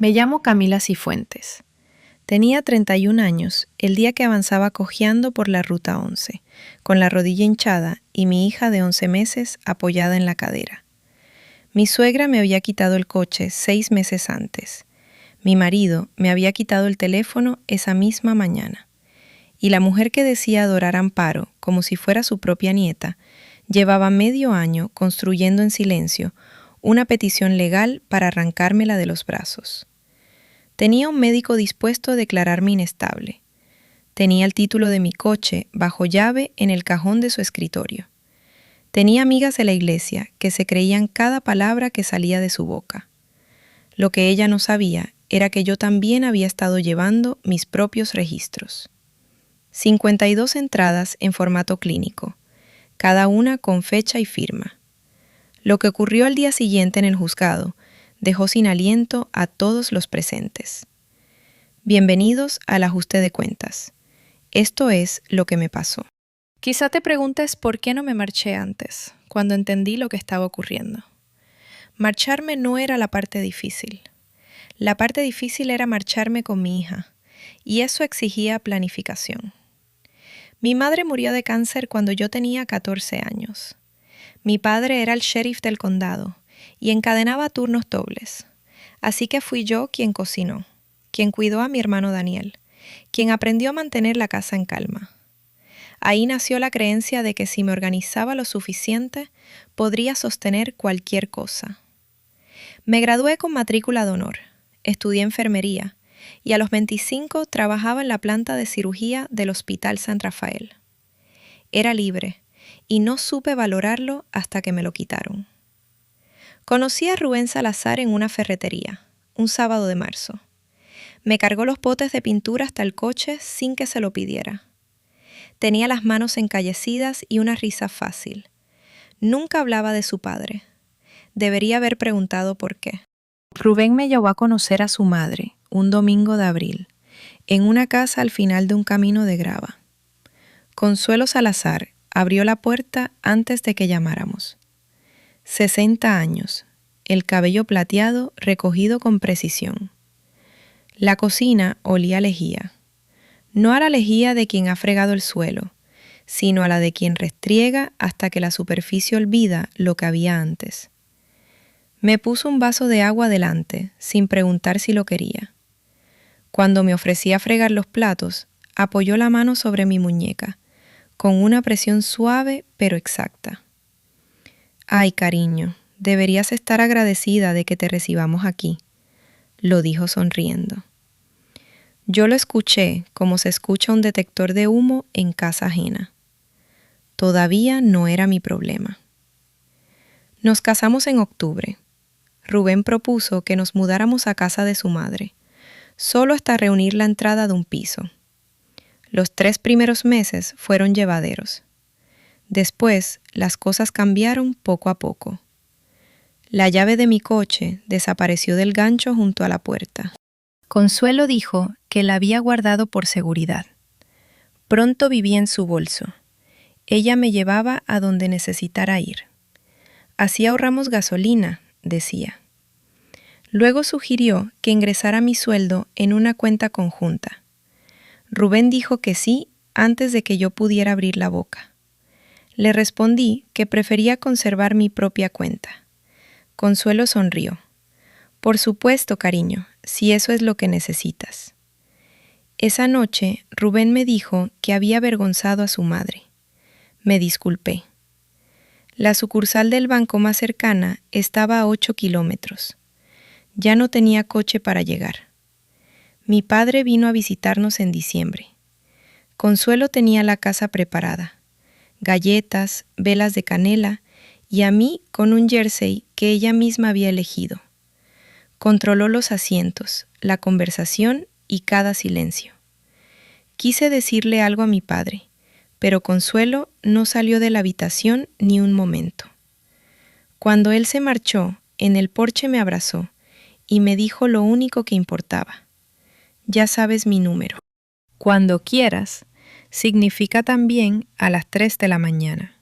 Me llamo Camila Cifuentes. Tenía 31 años el día que avanzaba cojeando por la Ruta 11, con la rodilla hinchada y mi hija de 11 meses apoyada en la cadera. Mi suegra me había quitado el coche 6 meses antes. Mi marido me había quitado el teléfono esa misma mañana. Y la mujer que decía adorar a Amparo como si fuera su propia nieta, llevaba medio año construyendo en silencio una petición legal para arrancármela de los brazos. Tenía un médico dispuesto a declararme inestable. Tenía el título de mi coche bajo llave en el cajón de su escritorio. Tenía amigas de la iglesia que se creían cada palabra que salía de su boca. Lo que ella no sabía era que yo también había estado llevando mis propios registros. 52 entradas en formato clínico, cada una con fecha y firma. Lo que ocurrió al día siguiente en el juzgado dejó sin aliento a todos los presentes. Bienvenidos al ajuste de cuentas. Esto es lo que me pasó. Quizá te preguntes por qué no me marché antes, cuando entendí lo que estaba ocurriendo. Marcharme no era la parte difícil. La parte difícil era marcharme con mi hija, y eso exigía planificación. Mi madre murió de cáncer cuando yo tenía 14 años. Mi padre era el sheriff del condado y encadenaba turnos dobles. Así que fui yo quien cocinó, quien cuidó a mi hermano Daniel, quien aprendió a mantener la casa en calma. Ahí nació la creencia de que si me organizaba lo suficiente, podría sostener cualquier cosa. Me gradué con matrícula de honor, estudié enfermería y a los 25 trabajaba en la planta de cirugía del Hospital San Rafael. Era libre y no supe valorarlo hasta que me lo quitaron. Conocí a Rubén Salazar en una ferretería, un sábado de marzo. Me cargó los potes de pintura hasta el coche sin que se lo pidiera. Tenía las manos encallecidas y una risa fácil. Nunca hablaba de su padre. Debería haber preguntado por qué. Rubén me llevó a conocer a su madre, un domingo de abril, en una casa al final de un camino de grava. Consuelo Salazar abrió la puerta antes de que llamáramos. 60 años, el cabello plateado recogido con precisión. La cocina olía a lejía. No a la lejía de quien ha fregado el suelo, sino a la de quien restriega hasta que la superficie olvida lo que había antes. Me puso un vaso de agua delante, sin preguntar si lo quería. Cuando me ofrecía fregar los platos, apoyó la mano sobre mi muñeca, con una presión suave pero exacta. «Ay, cariño, deberías estar agradecida de que te recibamos aquí», lo dijo sonriendo. Yo lo escuché como se escucha un detector de humo en casa ajena. Todavía no era mi problema. Nos casamos en octubre. Rubén propuso que nos mudáramos a casa de su madre, solo hasta reunir la entrada de un piso. Los 3 primeros meses fueron llevaderos. Después, las cosas cambiaron poco a poco. La llave de mi coche desapareció del gancho junto a la puerta. Consuelo dijo que la había guardado por seguridad. Pronto vivía en su bolso. Ella me llevaba a donde necesitara ir. Así ahorramos gasolina, decía. Luego sugirió que ingresara mi sueldo en una cuenta conjunta. Rubén dijo que sí antes de que yo pudiera abrir la boca. Le respondí que prefería conservar mi propia cuenta. Consuelo sonrió. «Por supuesto, cariño, si eso es lo que necesitas». Esa noche, Rubén me dijo que había avergonzado a su madre. Me disculpé. La sucursal del banco más cercana estaba a 8 kilómetros. Ya no tenía coche para llegar. Mi padre vino a visitarnos en diciembre. Consuelo tenía la casa preparada. Galletas, velas de canela y a mí con un jersey que ella misma había elegido. Controló los asientos, la conversación y cada silencio. Quise decirle algo a mi padre, pero Consuelo no salió de la habitación ni un momento. Cuando él se marchó, en el porche me abrazó y me dijo lo único que importaba. «Ya sabes mi número. Cuando quieras», significa también a las 3 de la mañana.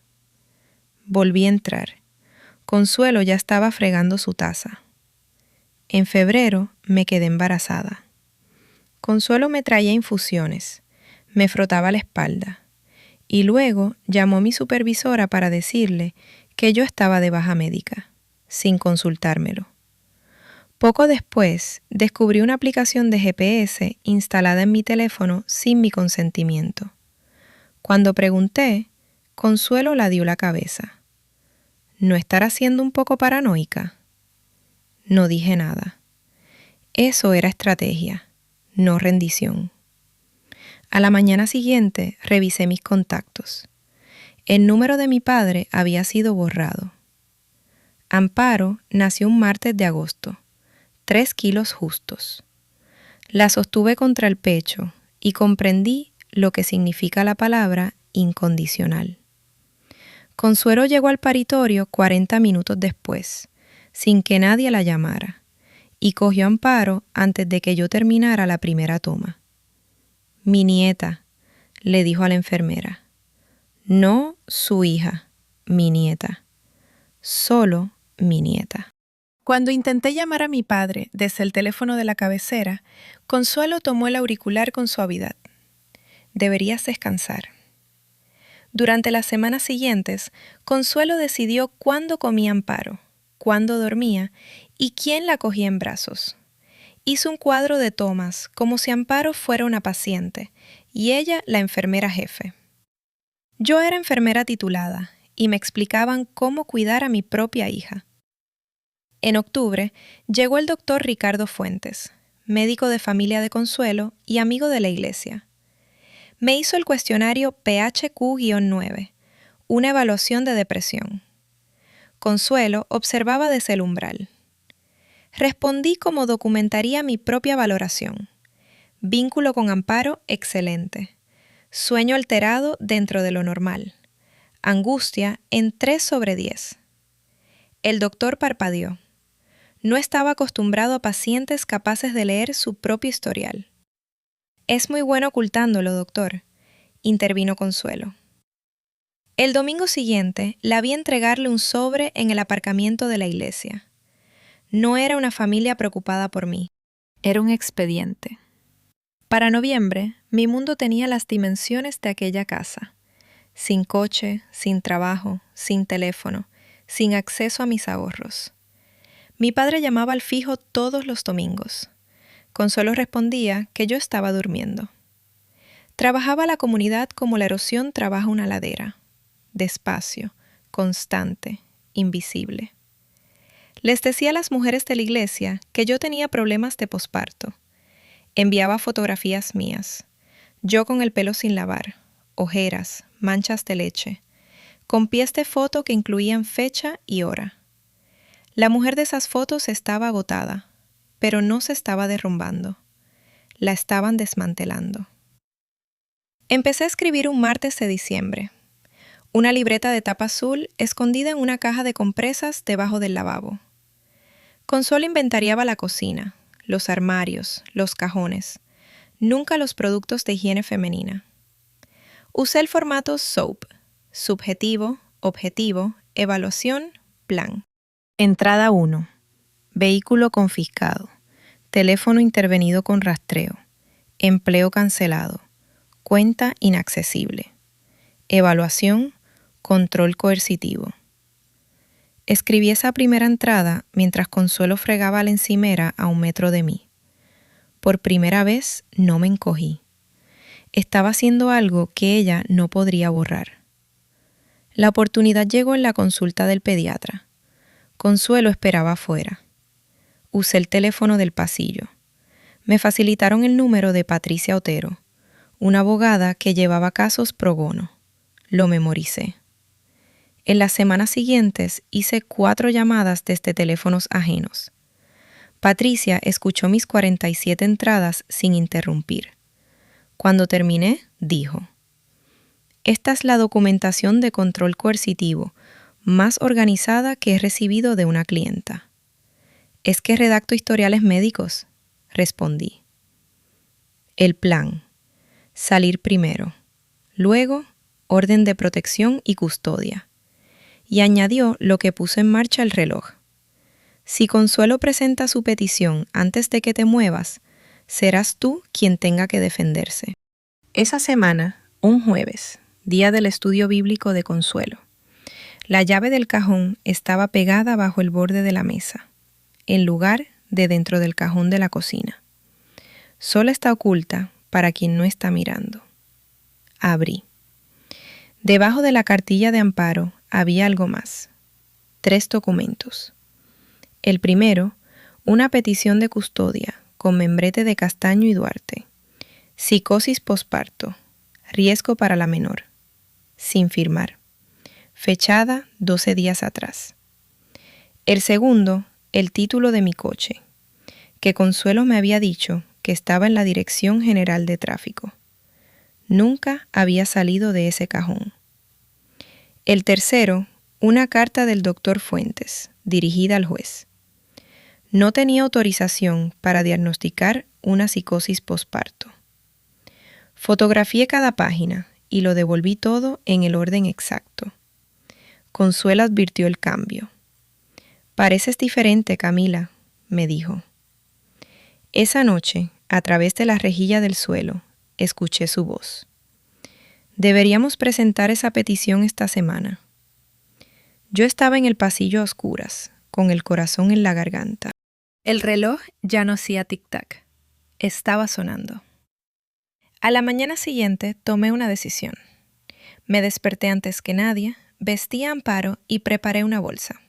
Volví a entrar. Consuelo ya estaba fregando su taza. En febrero me quedé embarazada. Consuelo me traía infusiones, me frotaba la espalda y luego llamó a mi supervisora para decirle que yo estaba de baja médica, sin consultármelo. Poco después descubrí una aplicación de GPS instalada en mi teléfono sin mi consentimiento. Cuando pregunté, Consuelo la dio la cabeza. ¿No estará siendo un poco paranoica? No dije nada. Eso era estrategia, no rendición. A la mañana siguiente revisé mis contactos. El número de mi padre había sido borrado. Amparo nació un martes de agosto, 3 kilos justos. La sostuve contra el pecho y comprendí lo que significa la palabra incondicional. Consuelo llegó al paritorio 40 minutos después, sin que nadie la llamara, y cogió a Amparo antes de que yo terminara la primera toma. Mi nieta, le dijo a la enfermera. No su hija, mi nieta. Solo mi nieta. Cuando intenté llamar a mi padre desde el teléfono de la cabecera, Consuelo tomó el auricular con suavidad. Deberías descansar. Durante las semanas siguientes, Consuelo decidió cuándo comía Amparo, cuándo dormía y quién la cogía en brazos. Hizo un cuadro de tomas, como si Amparo fuera una paciente y ella la enfermera jefe. Yo era enfermera titulada y me explicaban cómo cuidar a mi propia hija. En octubre llegó el doctor Ricardo Fuentes, médico de familia de Consuelo y amigo de la iglesia. Me hizo el cuestionario PHQ-9, una evaluación de depresión. Consuelo observaba desde el umbral. Respondí como documentaría mi propia valoración. Vínculo con Amparo excelente. Sueño alterado dentro de lo normal. Angustia en 3 sobre 10. El doctor parpadeó. No estaba acostumbrado a pacientes capaces de leer su propio historial. Es muy bueno ocultándolo, doctor, intervino Consuelo. El domingo siguiente la vi entregarle un sobre en el aparcamiento de la iglesia. No era una familia preocupada por mí. Era un expediente. Para noviembre, mi mundo tenía las dimensiones de aquella casa. Sin coche, sin trabajo, sin teléfono, sin acceso a mis ahorros. Mi padre llamaba al fijo todos los domingos. Consuelo respondía que yo estaba durmiendo. Trabajaba la comunidad como la erosión trabaja una ladera. Despacio, constante, invisible. Les decía a las mujeres de la iglesia que yo tenía problemas de posparto. Enviaba fotografías mías. Yo con el pelo sin lavar, ojeras, manchas de leche, con pies de foto que incluían fecha y hora. La mujer de esas fotos estaba agotada, pero no se estaba derrumbando. La estaban desmantelando. Empecé a escribir un martes de diciembre. Una libreta de tapa azul escondida en una caja de compresas debajo del lavabo. Consuelo inventariaba la cocina, los armarios, los cajones, nunca los productos de higiene femenina. Usé el formato SOAP, subjetivo, objetivo, evaluación, plan. Entrada 1. Vehículo confiscado. Teléfono intervenido con rastreo. Empleo cancelado. Cuenta inaccesible. Evaluación, control coercitivo. Escribí esa primera entrada mientras Consuelo fregaba la encimera a 1 metro de mí. Por primera vez no me encogí. Estaba haciendo algo que ella no podría borrar. La oportunidad llegó en la consulta del pediatra. Consuelo esperaba afuera. Usé el teléfono del pasillo. Me facilitaron el número de Patricia Otero, una abogada que llevaba casos pro bono. Lo memoricé. En las semanas siguientes hice 4 llamadas desde teléfonos ajenos. Patricia escuchó mis 47 entradas sin interrumpir. Cuando terminé, dijo: «Esta es la documentación de control coercitivo más organizada que he recibido de una clienta». «Es que redacto historiales médicos», respondí. El plan. Salir primero. Luego, orden de protección y custodia. Y añadió lo que puso en marcha el reloj. Si Consuelo presenta su petición antes de que te muevas, serás tú quien tenga que defenderse. Esa semana, un jueves, día del estudio bíblico de Consuelo, la llave del cajón estaba pegada bajo el borde de la mesa, en lugar de dentro del cajón de la cocina. Solo está oculta para quien no está mirando. Abrí. Debajo de la cartilla de amparo había algo más. 3 documentos. El primero, una petición de custodia con membrete de Castaño y Duarte. Psicosis posparto. Riesgo para la menor. Sin firmar. Fechada 12 días atrás. El segundo, el título de mi coche, que Consuelo me había dicho que estaba en la Dirección General de Tráfico. Nunca había salido de ese cajón. El tercero, una carta del doctor Fuentes, dirigida al juez. No tenía autorización para diagnosticar una psicosis posparto. Fotografié cada página y lo devolví todo en el orden exacto. Consuelo advirtió el cambio. «Pareces diferente, Camila», me dijo. Esa noche, a través de la rejilla del suelo, escuché su voz. «Deberíamos presentar esa petición esta semana». Yo estaba en el pasillo a oscuras, con el corazón en la garganta. El reloj ya no hacía tic-tac. Estaba sonando. A la mañana siguiente tomé una decisión. Me desperté antes que nadie, vestí a Amparo y preparé una bolsa.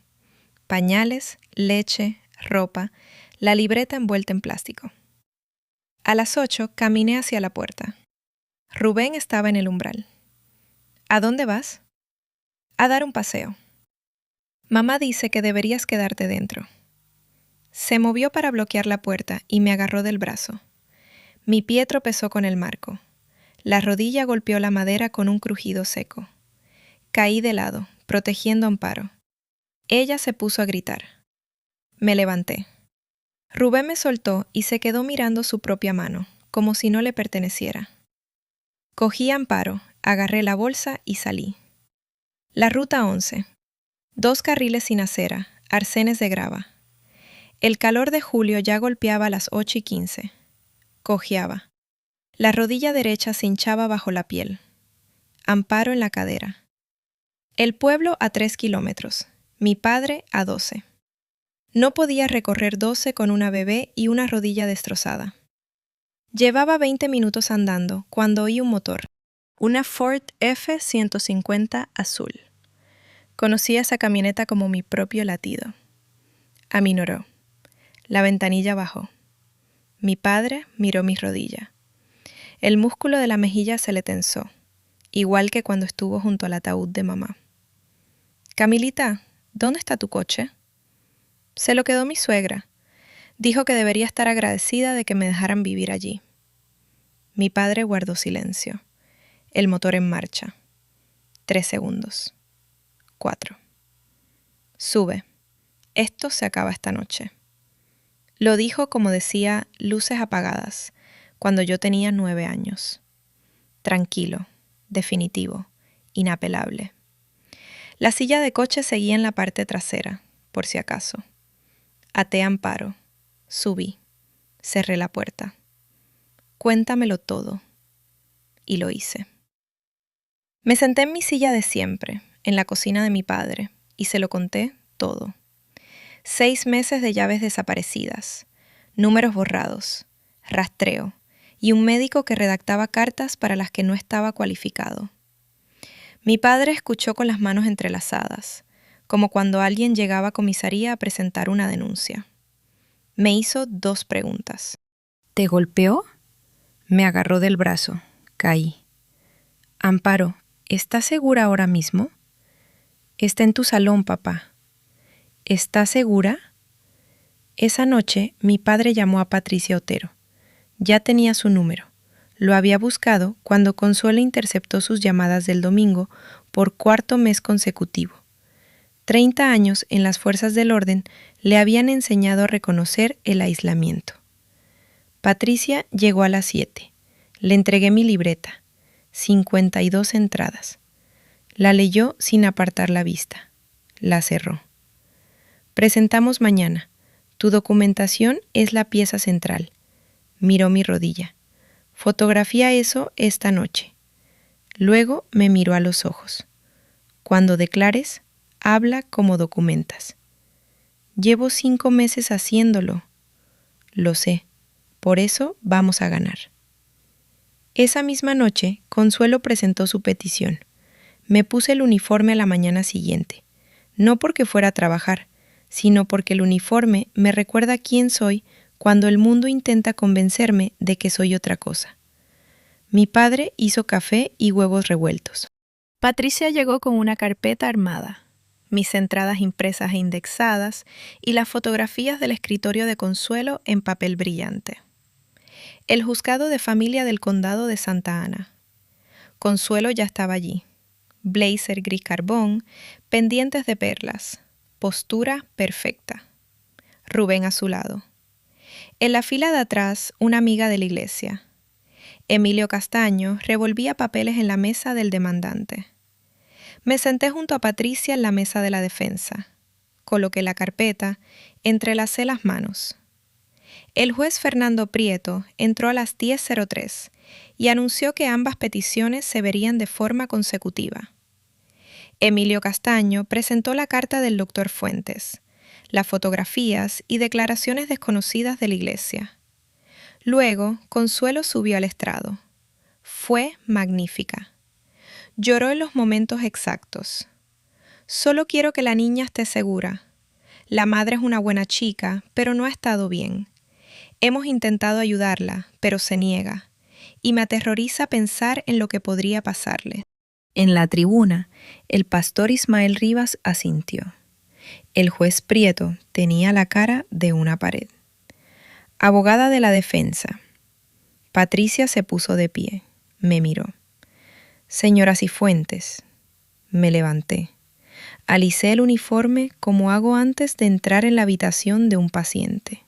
Pañales, leche, ropa, la libreta envuelta en plástico. A las 8 caminé hacia la puerta. Rubén estaba en el umbral. «¿A dónde vas?» «A dar un paseo». «Mamá dice que deberías quedarte dentro». Se movió para bloquear la puerta y me agarró del brazo. Mi pie tropezó con el marco. La rodilla golpeó la madera con un crujido seco. Caí de lado, protegiendo a Amparo. Ella se puso a gritar. Me levanté. Rubén me soltó y se quedó mirando su propia mano, como si no le perteneciera. Cogí a Amparo, agarré la bolsa y salí. La ruta 11. 2 carriles sin acera, arcenes de grava. El calor de julio ya golpeaba a las 8:15. Cojeaba. La rodilla derecha se hinchaba bajo la piel. Amparo en la cadera. El pueblo a 3 kilómetros. Mi padre a 12. No podía recorrer 12 con una bebé y una rodilla destrozada. Llevaba 20 minutos andando cuando oí un motor. Una Ford F-150 azul. Conocí esa camioneta como mi propio latido. Aminoró. La ventanilla bajó. Mi padre miró mi rodilla. El músculo de la mejilla se le tensó, igual que cuando estuvo junto al ataúd de mamá. «Camilita, ¿dónde está tu coche?» «Se lo quedó mi suegra. Dijo que debería estar agradecida de que me dejaran vivir allí». Mi padre guardó silencio. El motor en marcha. 3 segundos. 4. «Sube. Esto se acaba esta noche». Lo dijo como decía luces apagadas, cuando yo tenía 9 años. Tranquilo, definitivo, inapelable. La silla de coche seguía en la parte trasera, por si acaso. Até a Amparo. Subí. Cerré la puerta. «Cuéntamelo todo». Y lo hice. Me senté en mi silla de siempre, en la cocina de mi padre, y se lo conté todo. 6 meses de llaves desaparecidas, números borrados, rastreo, y un médico que redactaba cartas para las que no estaba cualificado. Mi padre escuchó con las manos entrelazadas, como cuando alguien llegaba a comisaría a presentar una denuncia. Me hizo 2 preguntas. «¿Te golpeó?» Me agarró del brazo. Caí. «Amparo, ¿estás segura ahora mismo?» «Está en tu salón, papá». «¿Estás segura?» Esa noche mi padre llamó a Patricia Otero. Ya tenía su número. Lo había buscado cuando Consuelo interceptó sus llamadas del domingo por 4º mes consecutivo. 30 años en las fuerzas del orden le habían enseñado a reconocer el aislamiento. Patricia llegó a las 7. Le entregué mi libreta. 52 entradas. La leyó sin apartar la vista. La cerró. Presentamos mañana. Tu documentación es la pieza central. Miró mi rodilla. Fotografía eso esta noche. Luego me miró a los ojos. Cuando declares, habla como documentas. Llevo 5 meses haciéndolo. Lo sé. Por eso vamos a ganar. Esa misma noche, Consuelo presentó su petición. Me puse el uniforme a la mañana siguiente. No porque fuera a trabajar, sino porque el uniforme me recuerda quién soy cuando el mundo intenta convencerme de que soy otra cosa. Mi padre hizo café y huevos revueltos. Patricia llegó con una carpeta armada, mis entradas impresas e indexadas y las fotografías del escritorio de Consuelo en papel brillante. El juzgado de familia del condado de Santa Ana. Consuelo ya estaba allí. Blazer gris carbón, pendientes de perlas, postura perfecta. Rubén a su lado. En la fila de atrás, una amiga de la iglesia. Emilio Castaño revolvía papeles en la mesa del demandante. Me senté junto a Patricia en la mesa de la defensa. Coloqué la carpeta, entrelacé las manos. El juez Fernando Prieto entró a las 10:03 y anunció que ambas peticiones se verían de forma consecutiva. Emilio Castaño presentó la carta del doctor Fuentes, las fotografías y declaraciones desconocidas de la iglesia. Luego, Consuelo subió al estrado. Fue magnífica. Lloró en los momentos exactos. Solo quiero que la niña esté segura. La madre es una buena chica, pero no ha estado bien. Hemos intentado ayudarla, pero se niega, y me aterroriza pensar en lo que podría pasarle. En la tribuna, el pastor Ismael Rivas asintió. El juez Prieto tenía la cara de una pared. Abogada de la defensa. Patricia se puso de pie. Me miró. Señora Cifuentes. Me levanté. Alicé el uniforme como hago antes de entrar en la habitación de un paciente.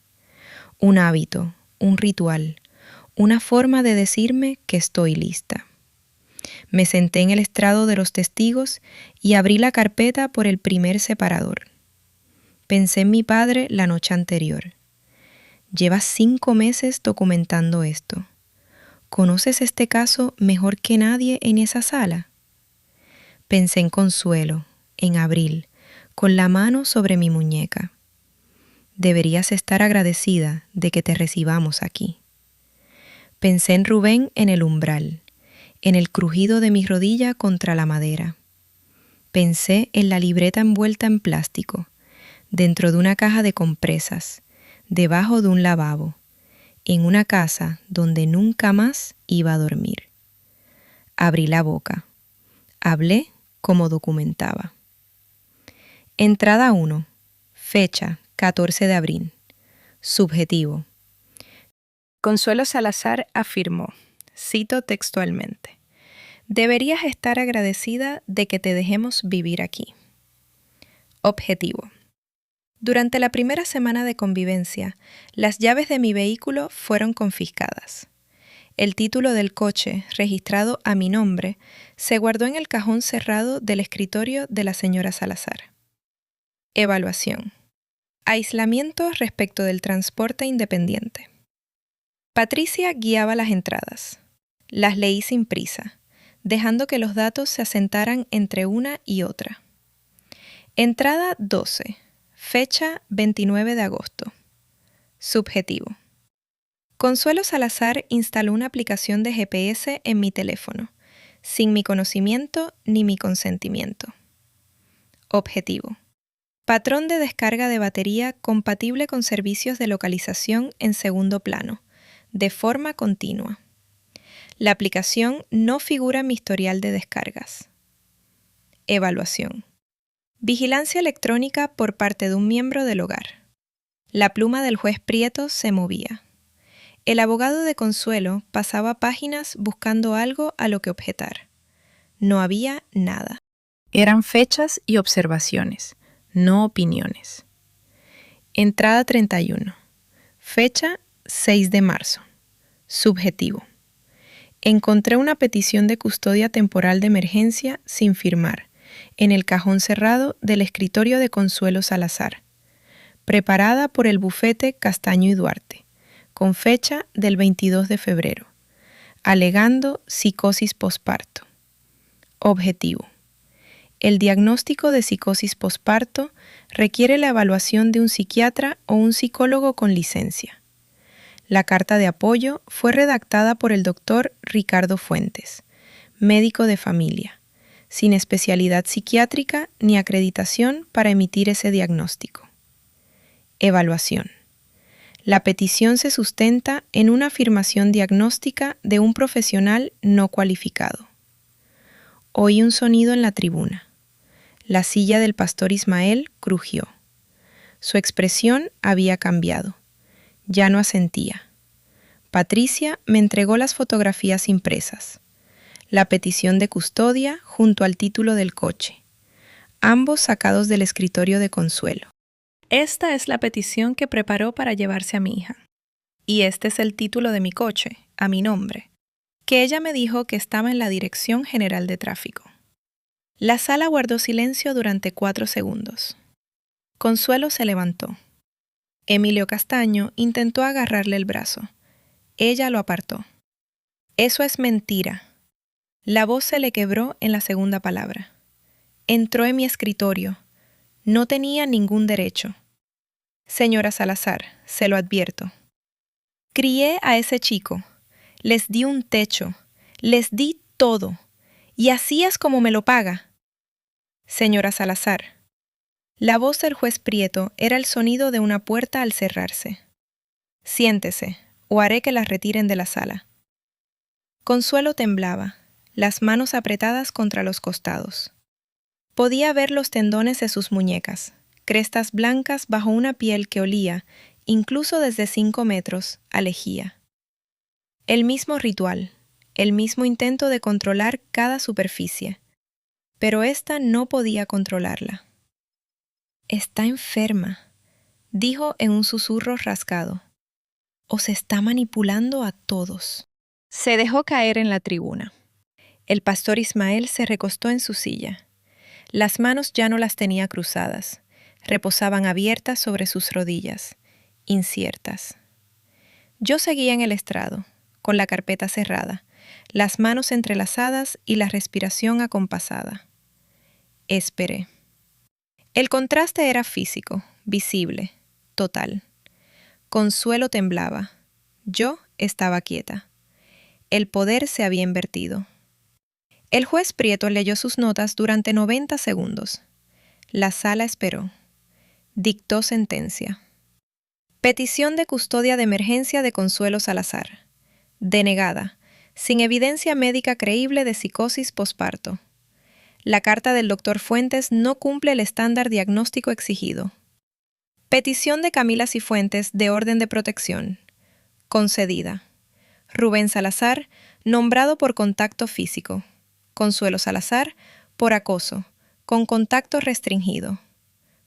Un hábito, un ritual, una forma de decirme que estoy lista. Me senté en el estrado de los testigos y abrí la carpeta por el primer separador. Pensé en mi padre la noche anterior. Llevas 5 meses documentando esto. ¿Conoces este caso mejor que nadie en esa sala? Pensé en Consuelo, en Abril, con la mano sobre mi muñeca. Deberías estar agradecida de que te recibamos aquí. Pensé en Rubén en el umbral, en el crujido de mi rodilla contra la madera. Pensé en la libreta envuelta en plástico, dentro de una caja de compresas, debajo de un lavabo, en una casa donde nunca más iba a dormir. Abrí la boca. Hablé como documentaba. Entrada 1. Fecha 14 de abril. Subjetivo. Consuelo Salazar afirmó, cito textualmente, «Deberías estar agradecida de que te dejemos vivir aquí». Objetivo. Durante la primera semana de convivencia, las llaves de mi vehículo fueron confiscadas. El título del coche, registrado a mi nombre, se guardó en el cajón cerrado del escritorio de la señora Salazar. Evaluación. Aislamiento respecto del transporte independiente. Patricia guiaba las entradas. Las leí sin prisa, dejando que los datos se asentaran entre una y otra. Entrada 12. Fecha 29 de agosto. Subjetivo. Consuelo Salazar instaló una aplicación de GPS en mi teléfono, sin mi conocimiento ni mi consentimiento. Objetivo. Patrón de descarga de batería compatible con servicios de localización en segundo plano, de forma continua. La aplicación no figura en mi historial de descargas. Evaluación. Vigilancia electrónica por parte de un miembro del hogar. La pluma del juez Prieto se movía. El abogado de Consuelo pasaba páginas buscando algo a lo que objetar. No había nada. Eran fechas y observaciones, no opiniones. Entrada 31. Fecha 6 de marzo. Subjetivo. Encontré una petición de custodia temporal de emergencia sin firmar, en el cajón cerrado del escritorio de Consuelo Salazar. preparada por el bufete Castaño y Duarte, con fecha del 22 de febrero, alegando psicosis posparto. Objetivo. El diagnóstico de psicosis posparto requiere la evaluación de un psiquiatra o un psicólogo con licencia. La carta de apoyo fue redactada por el doctor Ricardo Fuentes, médico de familia, sin especialidad psiquiátrica ni acreditación para emitir ese diagnóstico. Evaluación. La petición se sustenta en una afirmación diagnóstica de un profesional no cualificado. Oí un sonido en la tribuna. La silla del pastor Ismael crujió. Su expresión había cambiado. Ya no asentía. Patricia me entregó las fotografías impresas. La petición de custodia junto al título del coche. Ambos sacados del escritorio de Consuelo. Esta es la petición que preparó para llevarse a mi hija. Y este es el título de mi coche, a mi nombre, que ella me dijo que estaba en la Dirección General de Tráfico. La sala guardó silencio durante 4 segundos. Consuelo se levantó. Emilio Castaño intentó agarrarle el brazo. Ella lo apartó. Eso es mentira. La voz se le quebró en la segunda palabra. Entró en mi escritorio. No tenía ningún derecho. Señora Salazar, se lo advierto. Crié a ese chico. Les di un techo. Les di todo. Y así es como me lo paga. Señora Salazar. La voz del juez Prieto era el sonido de una puerta al cerrarse. Siéntese, o haré que la retiren de la sala. Consuelo temblaba, las manos apretadas contra los costados. Podía ver los tendones de sus muñecas, crestas blancas bajo una piel que olía, incluso desde 5 metros, a lejía. El mismo ritual, el mismo intento de controlar cada superficie, pero ésta no podía controlarla. Está enferma, dijo en un susurro rascado. Os está manipulando a todos. Se dejó caer en la tribuna. El pastor Ismael se recostó en su silla. Las manos ya no las tenía cruzadas, reposaban abiertas sobre sus rodillas, inciertas. Yo seguía en el estrado, con la carpeta cerrada, las manos entrelazadas y la respiración acompasada. Esperé. El contraste era físico, visible, total. Consuelo temblaba. Yo estaba quieta. El poder se había invertido. El juez Prieto leyó sus notas durante 90 segundos. La sala esperó. Dictó sentencia. Petición de custodia de emergencia de Consuelo Salazar. Denegada, sin evidencia médica creíble de psicosis posparto. La carta del doctor Fuentes no cumple el estándar diagnóstico exigido. Petición de Camila Cifuentes de orden de protección. Concedida. Rubén Salazar, nombrado por contacto físico. Consuelo Salazar, por acoso, con contacto restringido.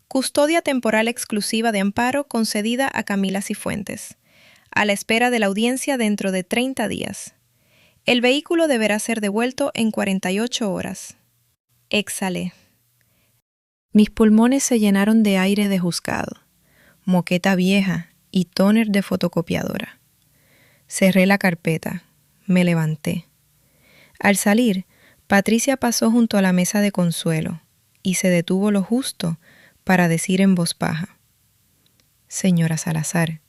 Custodia temporal exclusiva de amparo concedida a Camila Cifuentes, a la espera de la audiencia dentro de 30 días. El vehículo deberá ser devuelto en 48 horas. Exhalé. Mis pulmones se llenaron de aire de juzgado, moqueta vieja y tóner de fotocopiadora. Cerré la carpeta, me levanté. Al salir, Patricia pasó junto a la mesa de Consuelo y se detuvo lo justo para decir en voz baja: Señora Salazar,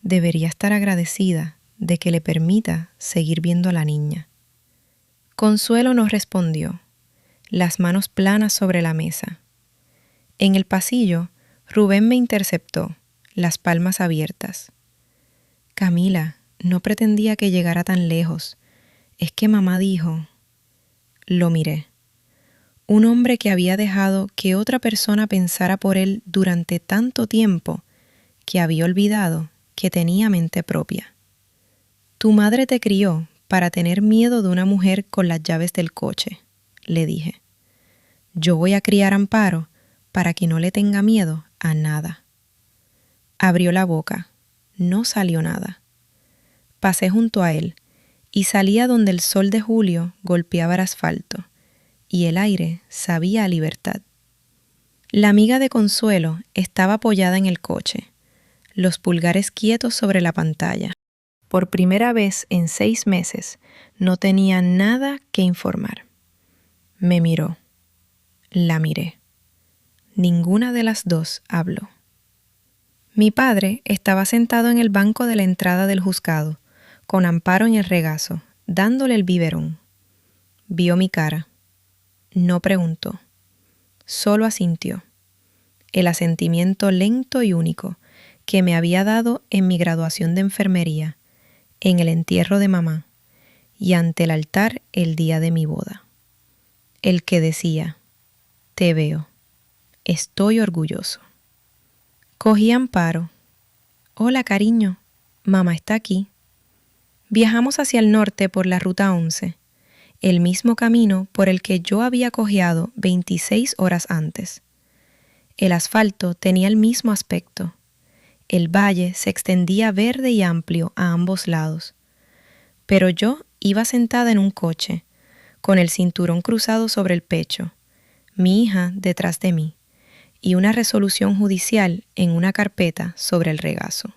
debería estar agradecida de que le permita seguir viendo a la niña. Consuelo no respondió, las manos planas sobre la mesa. En el pasillo, Rubén me interceptó, las palmas abiertas. Camila, no pretendía que llegara tan lejos. Es que mamá dijo... Lo miré. Un hombre que había dejado que otra persona pensara por él durante tanto tiempo que había olvidado que tenía mente propia. Tu madre te crió para tener miedo de una mujer con las llaves del coche, le dije. Yo voy a criar a Amparo para que no le tenga miedo a nada. Abrió la boca. No salió nada. Pasé junto a él y salía donde el sol de julio golpeaba el asfalto y el aire sabía a libertad. La amiga de Consuelo estaba apoyada en el coche, los pulgares quietos sobre la pantalla. Por primera vez en 6 meses, no tenía nada que informar. Me miró. La miré. Ninguna de las dos habló. Mi padre estaba sentado en el banco de la entrada del juzgado, con Amparo en el regazo, dándole el biberón. Vio mi cara. No preguntó. Solo asintió. El asentimiento lento y único que me había dado en mi graduación de enfermería, en el entierro de mamá y ante el altar el día de mi boda. El que decía, te veo, estoy orgulloso. Cogí a Amparo. Hola, cariño, mamá está aquí. Viajamos hacia el norte por la Ruta 11, el mismo camino por el que yo había cojeado 26 horas antes. El asfalto tenía el mismo aspecto. El valle se extendía verde y amplio a ambos lados. Pero yo iba sentada en un coche, con el cinturón cruzado sobre el pecho, mi hija detrás de mí, y una resolución judicial en una carpeta sobre el regazo.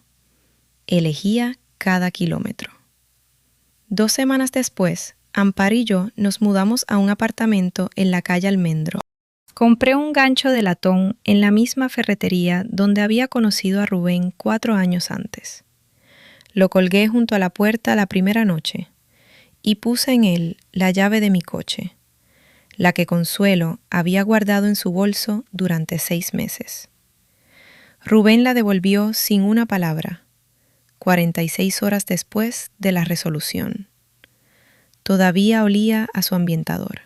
Elegía cada kilómetro. 2 semanas después, Amparo y yo nos mudamos a un apartamento en la calle Almendro. Compré un gancho de latón en la misma ferretería donde había conocido a Rubén 4 años antes. Lo colgué junto a la puerta la primera noche y puse en él la llave de mi coche, la que Consuelo había guardado en su bolso durante 6 meses. Rubén la devolvió sin una palabra, 46 horas después de la resolución. Todavía olía a su ambientador.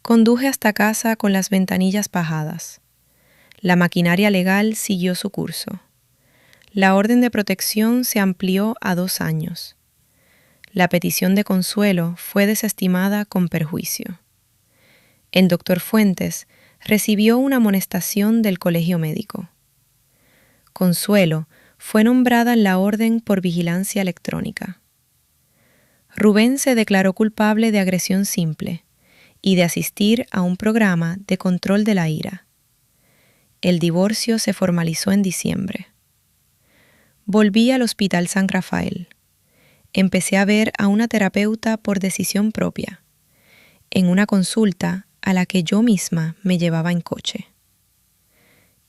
Conduje hasta casa con las ventanillas bajadas. La maquinaria legal siguió su curso. La orden de protección se amplió a 2 años. La petición de Consuelo fue desestimada con perjuicio. El doctor Fuentes recibió una amonestación del colegio médico. Consuelo fue nombrada en la orden por vigilancia electrónica. Rubén se declaró culpable de agresión simple y de asistir a un programa de control de la ira. El divorcio se formalizó en diciembre. Volví al Hospital San Rafael. Empecé a ver a una terapeuta por decisión propia, en una consulta a la que yo misma me llevaba en coche.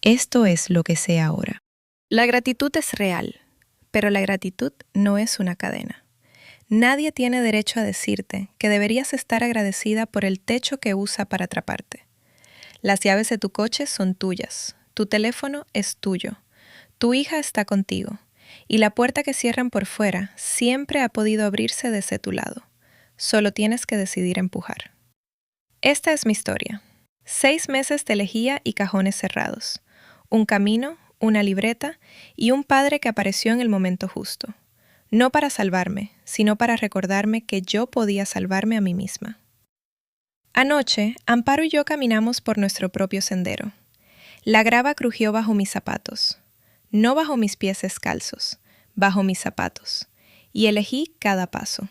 Esto es lo que sé ahora. La gratitud es real, pero la gratitud no es una cadena. Nadie tiene derecho a decirte que deberías estar agradecida por el techo que usa para atraparte. Las llaves de tu coche son tuyas, tu teléfono es tuyo, tu hija está contigo, y la puerta que cierran por fuera siempre ha podido abrirse desde tu lado. Solo tienes que decidir empujar. Esta es mi historia. 6 meses de lejía y cajones cerrados. Un camino, una libreta y un padre que apareció en el momento justo. No para salvarme, sino para recordarme que yo podía salvarme a mí misma. Anoche, Amparo y yo caminamos por nuestro propio sendero. La grava crujió bajo mis zapatos. No bajo mis pies descalzos, bajo mis zapatos. Y elegí cada paso.